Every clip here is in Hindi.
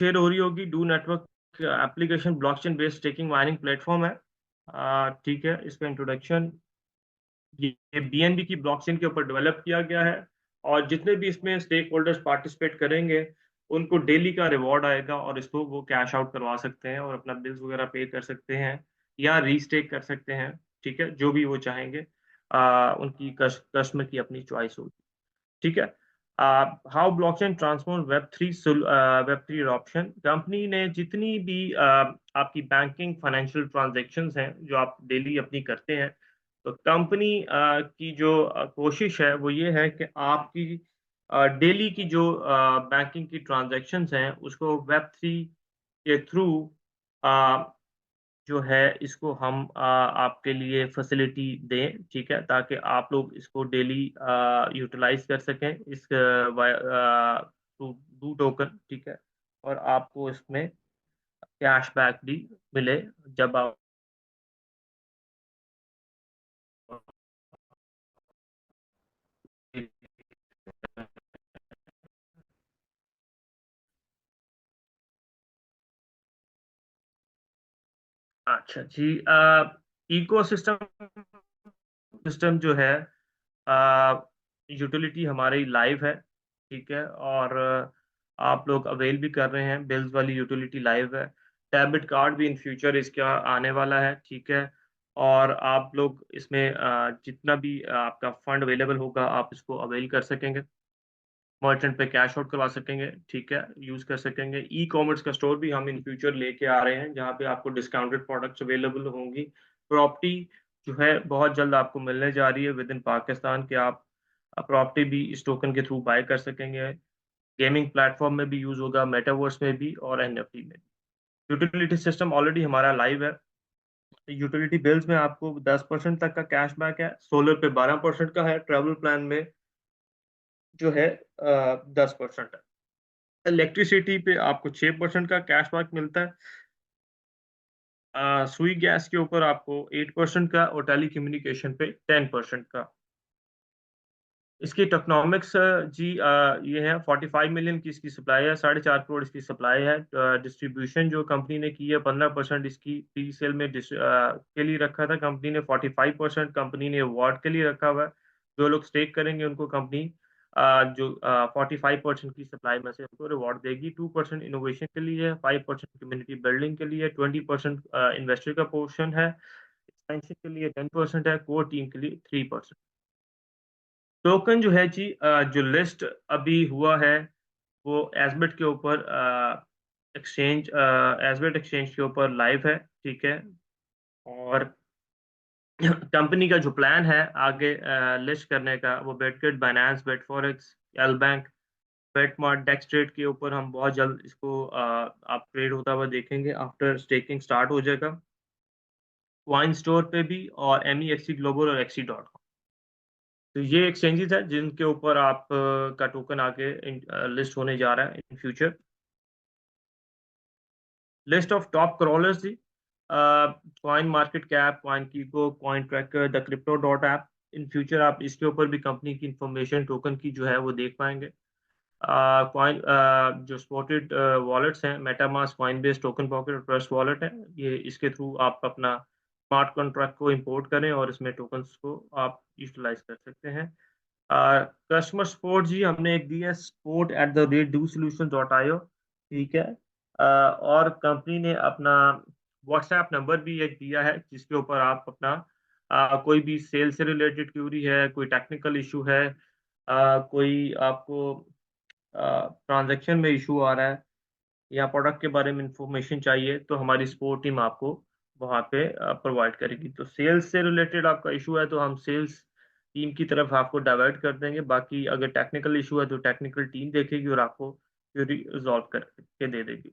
शेयर हो रही होगी। Do network application blockchain based staking mining platform है। ठीक है, इसका इंट्रोडक्शन ये बीएनबी की ब्लॉकचेन के ऊपर डेवलप किया गया है, और जितने भी इसमें स्टेक होल्डर्स पार्टिसिपेट करेंगे उनको डेली का रिवॉर्ड आएगा, और इसको वो कैश आउट करवा सकते हैं और अपना बिल्स वगैरह पे कर सकते हैं या रीस्टेक कर सकते हैं। ठीक है, जो भी वो चाहेंगे। उनकी कस्टमर की अपनी चॉइस होगी। ठीक है। How blockchain transform web three option. Company ने जितनी भी आपकी बैंकिंग फाइनेंशियल ट्रांजैक्शंस हैं जो आप डेली अपनी करते हैं, तो कंपनी की जो कोशिश है वो ये है कि आपकी डेली की जो बैंकिंग की ट्रांजैक्शंस हैं उसको वेब थ्री के थ्रू जो है इसको हम आपके लिए फैसिलिटी दें। ठीक है, ताकि आप लोग इसको डेली यूटिलाइज कर सकें इस डू टोकन। ठीक है, और आपको इसमें कैशबैक भी मिले जब आप। अच्छा जी। इको सिस्टम सिस्टम जो है, यूटिलिटी हमारी लाइव है। ठीक है, और आप लोग अवेल भी कर रहे हैं, बिल्स वाली यूटिलिटी लाइव है। डेबिट कार्ड भी इन फ्यूचर इसका आने वाला है। ठीक है, और आप लोग इसमें जितना भी आपका फंड अवेलेबल होगा आप इसको अवेल कर सकेंगे। मर्चेंट पे कैश आउट करवा सकेंगे। ठीक है, यूज कर सकेंगे। ई कॉमर्स का स्टोर भी हम इन फ्यूचर लेके आ रहे हैं, जहाँ पे आपको डिस्काउंटेड प्रोडक्ट्स अवेलेबल होंगी। प्रॉपर्टी जो है बहुत जल्द आपको मिलने जा रही है विद इन पाकिस्तान, के आप प्रॉपर्टी भी इस टोकन के थ्रू बाय कर सकेंगे। गेमिंग प्लेटफॉर्म में भी यूज होगा, मेटावर्स में भी और एनएफटी में भी। यूटिलिटी सिस्टम ऑलरेडी हमारा लाइव है। यूटिलिटी बिल्स में आपको 10% तक का कैशबैक है, सोलर पे 12% का है, ट्रैवल प्लान में जो है 10% है। इलेक्ट्रिसिटी पे आपको 6% का कैशबैक मिलता है। सुई गैस के ऊपर आपको 8% का, और टेली कम्युनिकेशन पे 10% का। इसकी टोकनॉमिक्स जी, ये है 45 मिलियन की इसकी सप्लाई है, 4.5 करोड़ इसकी सप्लाई है। डिस्ट्रीब्यूशन जो कंपनी ने की है 15% इसकी प्री सेल में के लिए रखा था कंपनी ने। 45% कंपनी ने अवार्ड के लिए रखा हुआ है। जो लोग स्टेक करेंगे उनको कंपनी जो 45% की सप्लाई में से उनको रिवॉर्ड देगी। 2% इनोवेशन के लिए, 5% कम्युनिटी बिल्डिंग के लिए, 20% इन्वेस्टर का पोर्शन है, एक्सपेंशन के लिए 10% है, कोर टीम के लिए 3%। टोकन जो है जी, जो लिस्ट अभी हुआ है वो एसबेट के ऊपर, एक्सचेंज एसबेट एक्सचेंज के ऊपर लाइव है। ठीक है, और कंपनी का जो प्लान है आगे लिस्ट करने का, वो बेटकिट, बाइनेंस, बेटफॉरेक्स, एल बैंक, बेटमार्ट, डेक्सट्रेट के ऊपर हम बहुत जल्द इसको आप ट्रेड होता हुआ देखेंगे आफ्टर स्टेकिंग स्टार्ट हो जाएगा। क्वाइन स्टोर पे भी, और एम ई एक्सी ग्लोबल और एक्सी डॉट कॉम। तो ये एक्सचेंजेस है जिनके ऊपर आप का टोकन आगे लिस्ट होने जा रहा है in future. List of top crawlers थी, CoinMarketCap, CoinGecko, coin tracker, the crypto dot app. In future आप इसके ऊपर भी कंपनी की इंफॉर्मेशन टोकन की जो है वो देख पाएंगे। कॉइन जो सपोर्टेड वॉलेट्स हैं, MetaMask, coin base, token pocket और ट्रस्ट वॉलेट है। ये इसके थ्रू आप अपना स्मार्ट कॉन्ट्रैक्ट को इंपोर्ट करें और इसमें टोकन्स को आप यूटिलाइज कर सकते हैं। कस्टमर सपोर्ट जी हमने एक दिया, support@do-solution.io। ठीक है, और कंपनी ने अपना व्हाट्सएप नंबर भी एक दिया है जिसके ऊपर आप अपना कोई भी सेल से रिलेटेड क्यूरी है, कोई टेक्निकल इशू है, कोई आपको ट्रांजैक्शन में इशू आ रहा है या प्रोडक्ट के बारे में इंफॉर्मेशन चाहिए, तो हमारी सपोर्ट टीम आपको वहाँ पे प्रोवाइड करेगी। तो सेल्स से रिलेटेड आपका इशू है तो हम सेल्स टीम की तरफ आपको डाइवर्ट कर देंगे। बाकी अगर टेक्निकल इशू है तो टेक्निकल टीम देखेगी और आपको रिजॉल्व करके दे देगी।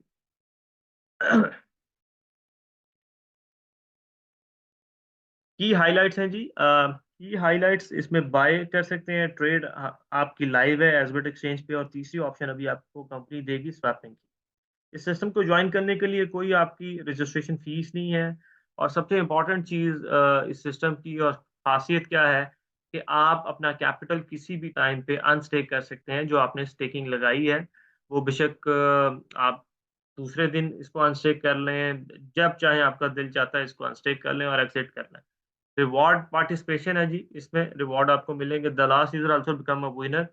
की हाइलाइट्स हैं जी, की हाइलाइट्स इसमें बाय कर सकते हैं, ट्रेड आपकी लाइव है एसबेट एक्सचेंज पे, और तीसरी ऑप्शन अभी आपको कंपनी देगी स्वैपिंग की। इस सिस्टम को ज्वाइन करने के लिए कोई आपकी रजिस्ट्रेशन फीस नहीं है। और सबसे इम्पोर्टेंट चीज़ इस सिस्टम की और खासियत क्या है कि आप अपना कैपिटल किसी भी टाइम पे अनस्टेक कर सकते हैं। जो आपने स्टेकिंग लगाई है वो बेशक आप दूसरे दिन इसको अनस्टेक कर लें, जब चाहे आपका दिल चाहता है इसको अनस्टेक कर लें और एक्सिट कर लें। रिवॉर्ड पार्टिसिपेशन है जी, इसमें रिवॉर्ड आपको मिलेंगे। The last user also become a winner.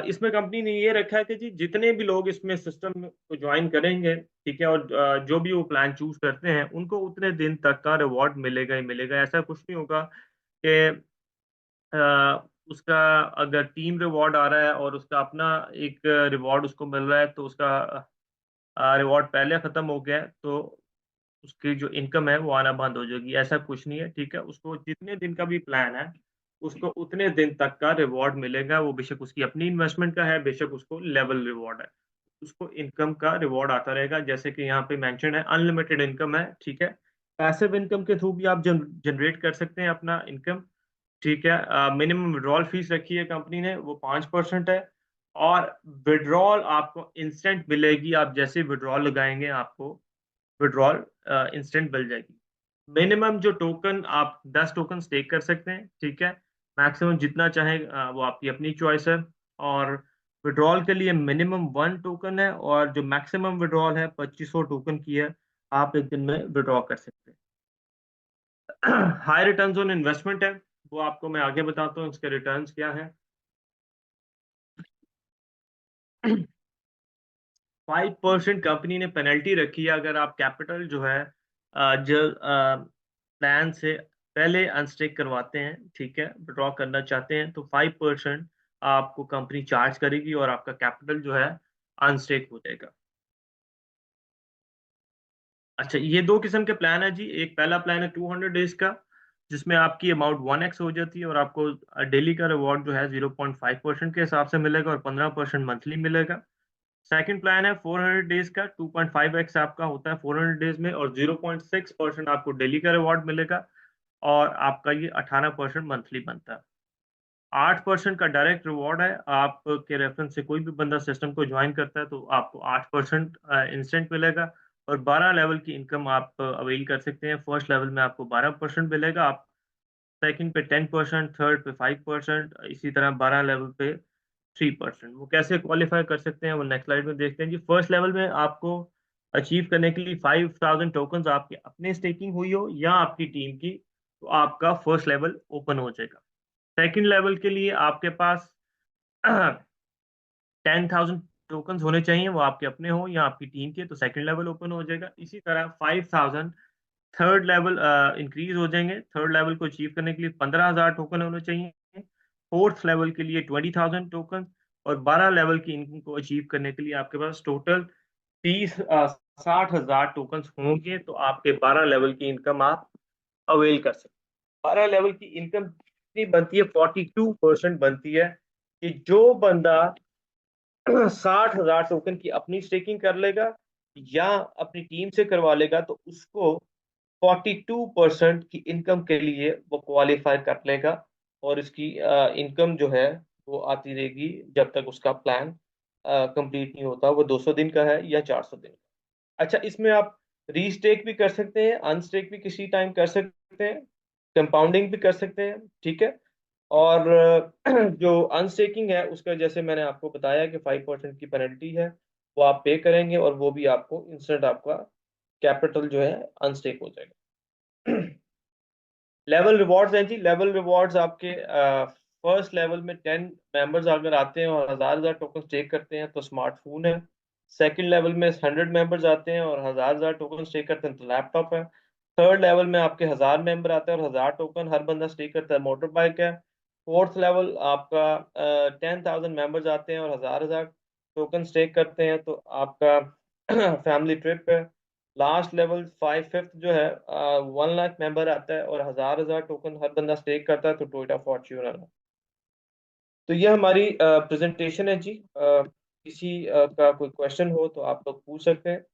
इसमें कंपनी ने ये रखा है कि जी जितने भी लोग इसमें सिस्टम को ज्वाइन करेंगे, ठीक है, और जो भी वो प्लान चूज करते हैं उनको उतने दिन तक का रिवॉर्ड मिलेगा ही मिलेगा। ऐसा कुछ नहीं होगा कि उसका अगर टीम रिवॉर्ड आ रहा है और उसका अपना एक रिवॉर्ड उसको मिल रहा है तो उसका रिवॉर्ड पहले खत्म हो गया है, तो उसकी जो इनकम है वो आना बंद हो जाएगी। ऐसा कुछ नहीं है, ठीक है। उसको जितने दिन का भी प्लान है उसको उतने दिन तक का रिवॉर्ड मिलेगा। वो बेशक उसकी अपनी इन्वेस्टमेंट का है, बेशक उसको लेवल रिवॉर्ड है, उसको इनकम का रिवॉर्ड आता रहेगा। जैसे कि यहाँ पे मेंशन है अनलिमिटेड इनकम है, ठीक है। पैसिव इनकम के थ्रू भी आप जनरेट कर सकते हैं अपना इनकम, ठीक है। मिनिमम विड्रॉल फीस रखी है कंपनी ने, वो 5% है। और विड्रॉल आपको इंस्टेंट मिलेगी, आप जैसे विड्रॉल लगाएंगे आपको विड्रॉल इंस्टेंट मिल जाएगी। मिनिमम जो टोकन आप 10 टोकन स्टेक कर सकते हैं, ठीक है। मैक्सिमम जितना चाहे वो आपकी अपनी चॉइस है। और विड्रॉल के लिए मिनिमम 1 टोकन है, और जो मैक्सिमम विड्रॉल है 2500 टोकन की है, आप एक दिन में विड्रॉ कर सकते हैं। हाई रिटर्न्स ऑन इन्वेस्टमेंट है, वो आपको मैं आगे बताता हूँ इसके रिटर्न्स क्या है। 5% कंपनी ने पेनल्टी रखी है अगर आप कैपिटल जो है जो प्लान से पहले अनस्टेक करवाते हैं, ठीक है, विड्रॉ करना चाहते हैं, तो 5% आपको कंपनी चार्ज करेगी और आपका कैपिटल जो है अनस्टेक हो जाएगा। अच्छा, ये दो किस्म के प्लान है जी। एक पहला प्लान है 200 डेज का, जिसमें आपकी अमाउंट 1x हो जाती है और आपको डेली का रिवॉर्ड जो है 0.5% के हिसाब से मिलेगा और 15% मंथली मिलेगा। सेकंड प्लान है 400 डेज का, 2.5x आपका होता है 400 डेज में, और 0.6% आपको डेली का रिवॉर्ड मिलेगा और आपका ये 18% मंथली बनता है। 8% का डायरेक्ट रिवॉर्ड है, आपके रेफरेंस से कोई भी बंदा सिस्टम को ज्वाइन करता है तो आपको 8% इंस्टेंट मिलेगा। और 12 लेवल की इनकम आप अवेल कर सकते हैं। फर्स्ट लेवल में आपको 12% मिलेगा, आप सेकंड पे 10%, थर्ड पे 5%, इसी तरह 12 लेवल पे 3%। वो कैसे क्वालिफाई कर सकते हैं वो नेक्स्ट स्लाइड में देखते हैं जी। फर्स्ट लेवल में आपको अचीव करने के लिए 5000 टोकन्स आपके अपने स्टेकिंग हुई हो या आपकी टीम की, तो आपका फर्स्ट लेवल ओपन हो जाएगा। सेकंड लेवल के लिए आपके पास 10,000 टोकन्स होने चाहिए, वो आपके अपने हो या आपकी टीम के, तो सेकंड लेवल ओपन हो जाएगा। इसी तरह 5000 थर्ड लेवल इंक्रीज हो जाएंगे। थर्ड लेवल को अचीव करने के लिए 15,000 टोकन होने चाहिए। फोर्थ लेवल के लिए 20,000 टोकन। और 12 लेवल की इनकम को अचीव करने के लिए आपके पास टोटल 60,000 टोकन होंगे, तो आपके 12 लेवल की इनकम आप अवेल कर सकते हैं। 12 लेवल की इनकम कितनी बनती है? 42% बनती है कि जो बंदा 60,000 टोकन की अपनी स्टेकिंग कर लेगा या अपनी टीम से करवा लेगा, तो उसको 42% की इनकम के लिए वो क्वालिफाई कर लेगा। और इसकी इनकम जो है वो आती रहेगी जब तक उसका प्लान कंप्लीट नहीं होता। वो 200 दिन का है या 400 दिन का। अच्छा, इसमें आप रीस्टेक भी कर सकते हैं, अनस्टेक भी किसी टाइम कर सकते हैं, कंपाउंडिंग भी कर सकते हैं, ठीक है। और जो अनस्टेकिंग है उसका जैसे मैंने आपको बताया कि 5% की पेनल्टी है, वो आप पे करेंगे और वो भी आपको इंस्टेंट आपका कैपिटल जो है अनस्टेक हो जाएगा। लेवल रिवॉर्ड्स हैं जी। लेवल रिवॉर्ड्स आपके फर्स्ट लेवल में 10 मेंबर्स अगर आते हैं और 1000 टोकन स्टेक करते हैं तो स्मार्टफोन है। सेकंड लेवल में 100 मेंबर्स आते हैं और 1000 टोकन स्टेक करते हैं तो लैपटॉप है। थर्ड लेवल में आपके 1000 मेंबर आते हैं और 1000 टोकन हर बंदा स्टेक करता है, मोटर बाइक है। फोर्थ लेवल आपका 10,000 मेंबर्स आते हैं और 1000 टोकन स्टेक करते हैं तो आपका फैमिली ट्रिप है। लास्ट लेवल 5 फिफ्थ जो है 1 लाख मेंबर आता है और 1000 टोकन हर बंदा स्टेक करता है तो टोयोटा फॉर्च्यूनर है। तो ये हमारी प्रेजेंटेशन है जी। किसी का कोई क्वेश्चन हो तो आप लोग पूछ सकते हैं।